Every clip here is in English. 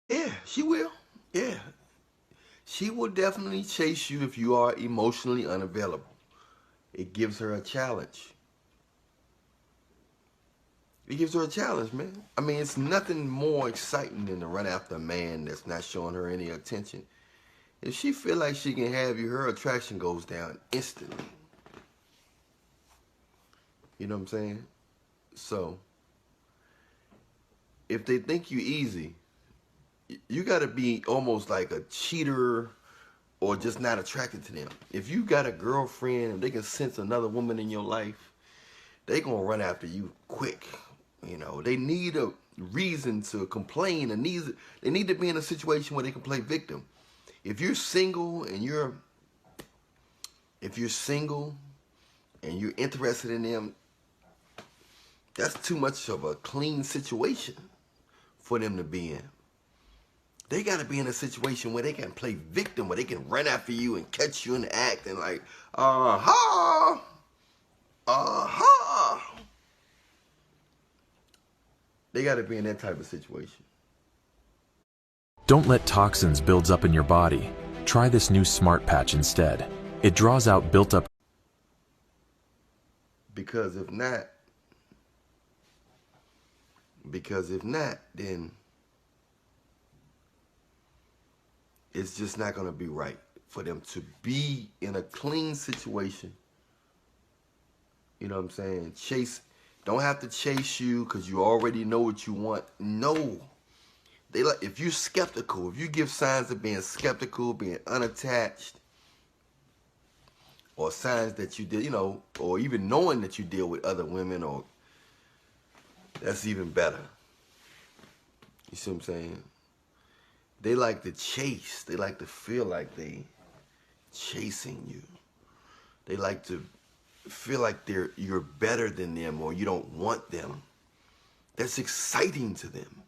Yeah, she will. Yeah, she will definitely chase you if you are emotionally unavailable. It gives her a challenge. It gives her a challenge, man. I mean, it's nothing more exciting than to run after a man that's not showing her any attention. If she feel like she can have you, her attraction goes down instantly. You know what I'm saying? So, if they think you easy, you got to be almost like a cheater or just not attracted to them. If you got a girlfriend and they can sense another woman in your life, they gonna run after you quick. You know, they need a reason to complain and they need to be in a situation where they can play victim. If you're single and you're interested in them, that's too much of a clean situation for them to be in. They got to be in a situation where they can play victim, where they can run after you and catch you in the act and like, aha, aha. They got to be in that type of situation. Don't let toxins build up in your body. Try this new Smart Patch instead. It draws out built-up. Because if not, then it's just not going to be right for them to be in a clean situation. You know what I'm saying? Don't have to chase you because you already know what you want. No. They like, if you're skeptical, if you give signs of being skeptical, being unattached, or signs that you did, you know, or even knowing that you deal with other women, or that's even better. You see what I'm saying? They like to chase. They like to feel like they chasing you. They like to feel like you're better than them or you don't want them. That's exciting to them.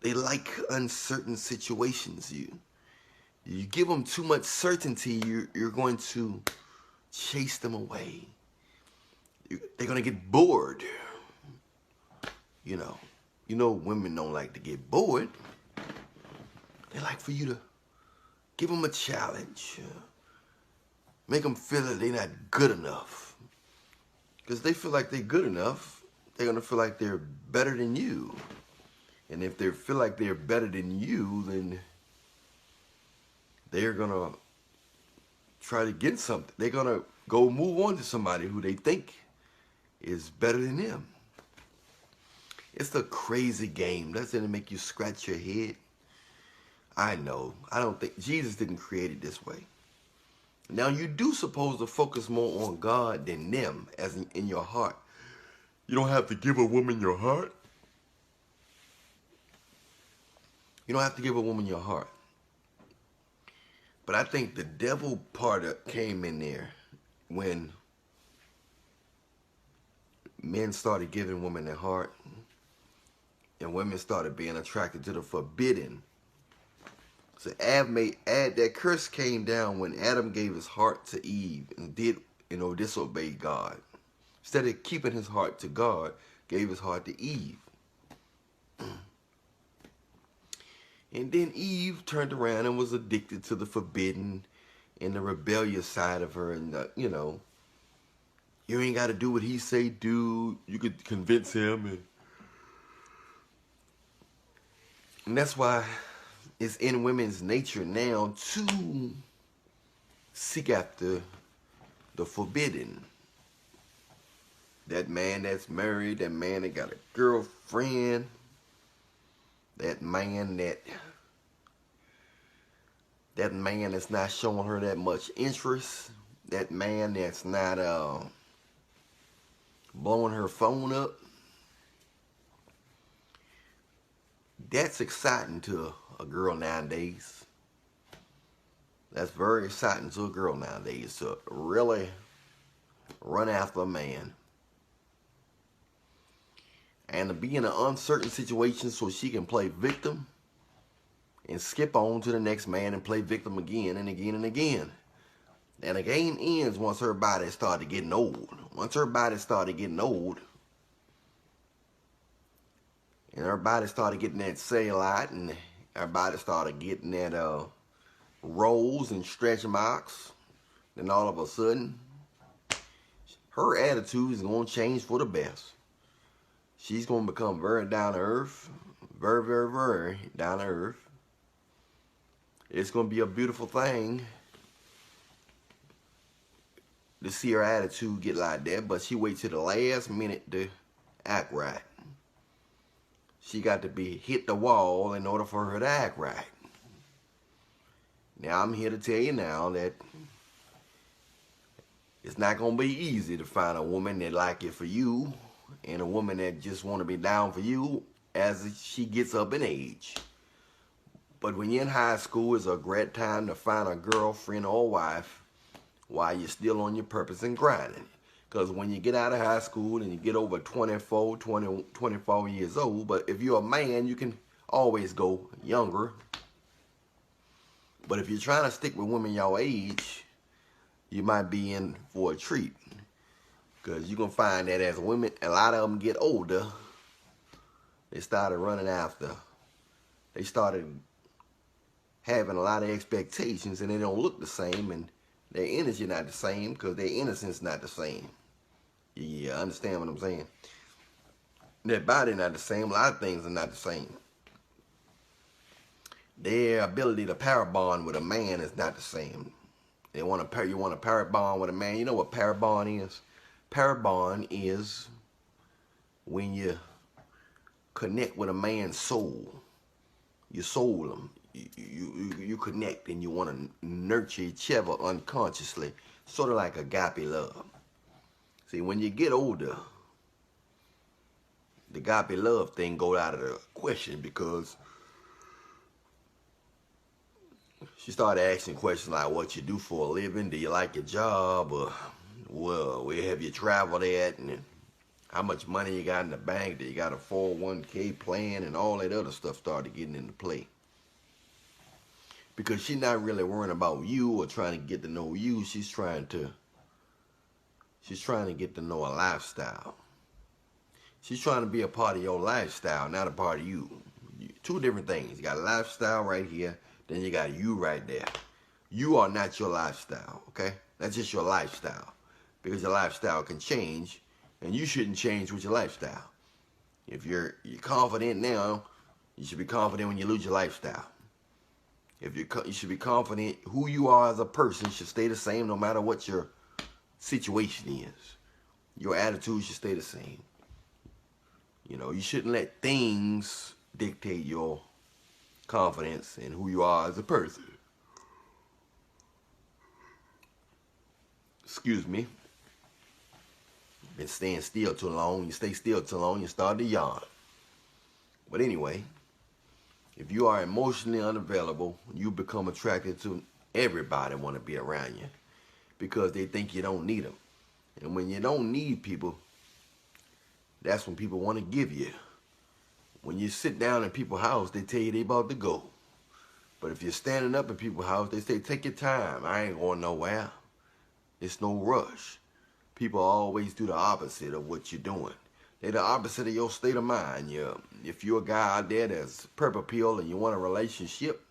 They like uncertain situations. You give them too much certainty, you're going to chase them away. They're going to get bored. You know women don't like to get bored. They like for you to give them a challenge. Make them feel that they're not good enough. Because they feel like they're good enough, they're going to feel like they're better than you. And if they feel like they're better than you, then they're going to try to get something. They're going to go move on to somebody who they think is better than them. It's a crazy game. Doesn't it make you scratch your head? I know. I don't think Jesus didn't create it this way. Now, you do supposed to focus more on God than them, as in your heart. You don't have to give a woman your heart. You don't have to give a woman your heart. But I think the devil part came in there when men started giving women their heart and women started being attracted to the forbidden. So that curse came down when Adam gave his heart to Eve and disobeyed God. Instead of keeping his heart to God, gave his heart to Eve. And then Eve turned around and was addicted to the forbidden and the rebellious side of her. And, you ain't got to do what he say do. You could convince him. And that's why it's in women's nature now to seek after the forbidden. That man that's married, that man that got a girlfriend, that man that's not showing her that much interest, that man that's not blowing her phone up. That's exciting to a girl nowadays. That's very exciting to a girl nowadays to really run after a man. And to be in an uncertain situation so she can play victim and skip on to the next man and play victim again and again and again. And the game ends once her body started getting old. Once her body started getting old And everybody started getting that cellulite, and everybody started getting that rolls and stretch marks. Then all of a sudden, her attitude is going to change for the best. She's going to become very down to earth. Very, very, very down to earth. It's going to be a beautiful thing to see her attitude get like that, but she waits till the last minute to act right. She got to be hit the wall in order for her to act right. Now, I'm here to tell you now that it's not going to be easy to find a woman that like it for you and a woman that just want to be down for you as she gets up in age. But when you're in high school, it's a great time to find a girlfriend or wife while you're still on your purpose and grinding. Because when you get out of high school and you get over 24 years old, but if you're a man, you can always go younger. But if you're trying to stick with women your age, you might be in for a treat. Because you're going to find that as women, a lot of them get older, they started running after. They started having a lot of expectations, and they don't look the same, and their energy not the same because their innocence not the same. Yeah, understand what I'm saying? Their body not the same. A lot of things are not the same. Their ability to pair bond with a man is not the same. You want to pair bond with a man. You know what pair bond is? Pair bond is when you connect with a man's soul. You soul him. You connect and you want to nurture each other unconsciously, sort of like agape love. See, when you get older, the agape love thing goes out of the question because she started asking questions like what you do for a living, do you like your job, or well, where have you traveled at, and how much money you got in the bank, do you got a 401k plan, and all that other stuff started getting into play. Because she's not really worrying about you or trying to get to know you. She's trying to get to know a lifestyle. She's trying to be a part of your lifestyle, not a part of you. Two different things. You got a lifestyle right here, then you got you right there. You are not your lifestyle, okay? That's just your lifestyle. Because your lifestyle can change, and you shouldn't change with your lifestyle. If you're confident now, you should be confident when you lose your lifestyle. You should be confident who you are as a person should stay the same no matter what your situation is. Your attitude should stay the same. You know, you shouldn't let things dictate your confidence and who you are as a person. Excuse me. Been staying still too long. You stay still too long, you start to yawn. But anyway, if you are emotionally unavailable, you become attracted to everybody want to be around you because they think you don't need them. And when you don't need people, that's when people want to give you. When you sit down in people's house, they tell you they about to go. But if you're standing up in people's house, they say, take your time. I ain't going nowhere. It's no rush. People always do the opposite of what you're doing. They're the opposite of your state of mind. If you're a guy out there that's purple pill and you want a relationship,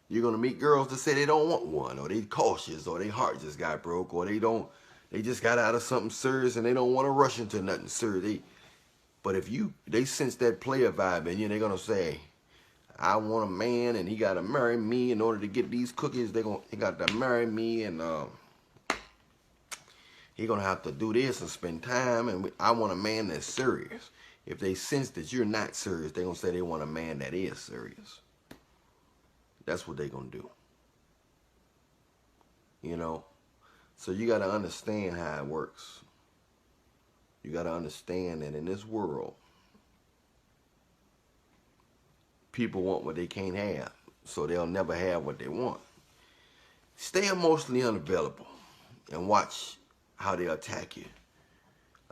you're going to meet girls that say they don't want one, or they cautious, or their heart just got broke, or they just got out of something serious and they don't want to rush into nothing serious. But if they sense that player vibe in you, they're going to say, I want a man and he got to marry me in order to get these cookies. He got to marry me, and he going to have to do this and spend time, and I want a man that's serious. If they sense that you're not serious, they're going to say they want a man that is serious. That's what they're going to do. You know? So you got to understand how it works. You got to understand that in this world, people want what they can't have, so they'll never have what they want. Stay emotionally unavailable and watch how they attack you.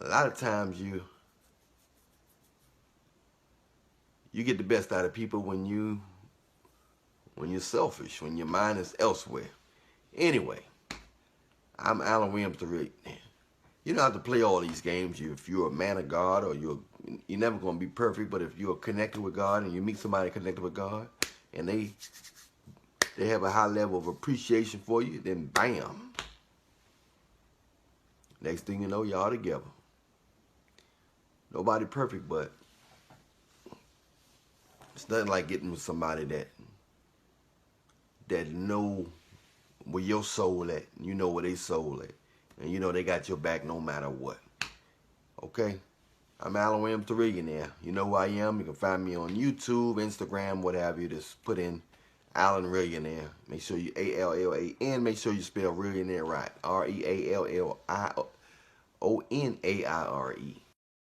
A lot of times you get the best out of people when you're selfish, when your mind is elsewhere. Anyway, I'm Allan Reallionaire. You don't have to play all these games. If you're a man of God, or you're never going to be perfect, but if you're connected with God and you meet somebody connected with God, and they have a high level of appreciation for you, then bam. Next thing you know, y'all together. Nobody perfect, but it's nothing like getting with somebody that know where your soul at. You know where they soul at. And you know they got your back no matter what. Okay? I'm Allan Reallionaire. You know who I am. You can find me on YouTube, Instagram, what have you. Just put in Allan Reallionaire. Make sure you ALLAN. Make sure you spell Reallionaire right. REALLIONAIRE.